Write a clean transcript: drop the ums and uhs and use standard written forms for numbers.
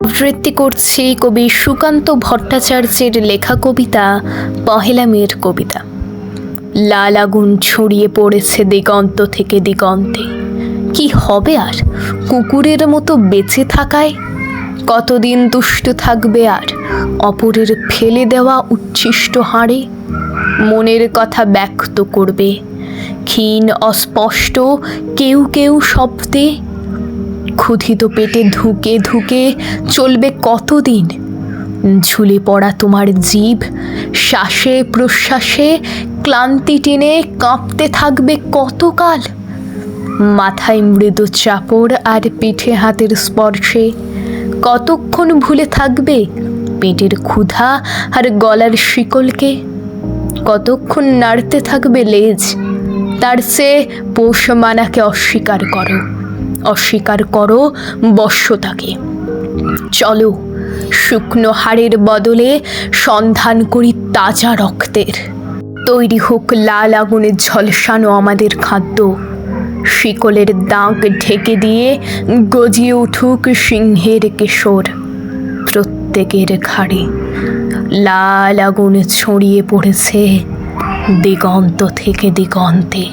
আবৃত্তি করছি কবি সুকান্ত ভট্টাচার্যের লেখা কবিতা পহেলা মেয়ের কবিতা। লাল আগুন ছড়িয়ে পড়েছে দিগন্ত থেকে দিগন্তে। কি হবে আর কুকুরের মতো বেঁচে থাকায়? কতদিন দুষ্ট থাকবে আর অপরের ফেলে দেওয়া উচ্ছিষ্ট হাড়ে? মনের কথা ব্যক্ত করবে ক্ষীণ অস্পষ্ট কেউ কেউ শব্দে। ক্ষুধিত পেটে ধুকে ধুকে চলবে কতদিন? ঝুলে পড়া তোমার জিভ শ্বাসে প্রশ্বাসে ক্লান্তি টেনে কাঁপতে থাকবে কতকাল? মাথায় মৃদু চাপড় আর পিঠে হাতের স্পর্শে কতক্ষণ ভুলে থাকবে পেটের ক্ষুধা আর গলার শিকলকে? কতক্ষণ নাড়তে থাকবে লেজ? তার চেয়ে পোষ মানাকে অস্বীকার করো, অস্বীকার করো বশ্যতাকে। চলো শুকনো হাড়ের বদলে সন্ধান করি তাজা রক্তের। তৈরি হোক লাল আগুনে ঝলসানো আমাদের খাদ্য। শিকলের দাগ ঢেকে দিয়ে গজিয়ে উঠুক সিংহের কেশর। প্রত্যেকের ঘাড়ে লাল আগুন ছড়িয়ে পড়েছে দিগন্ত থেকে দিগন্তে।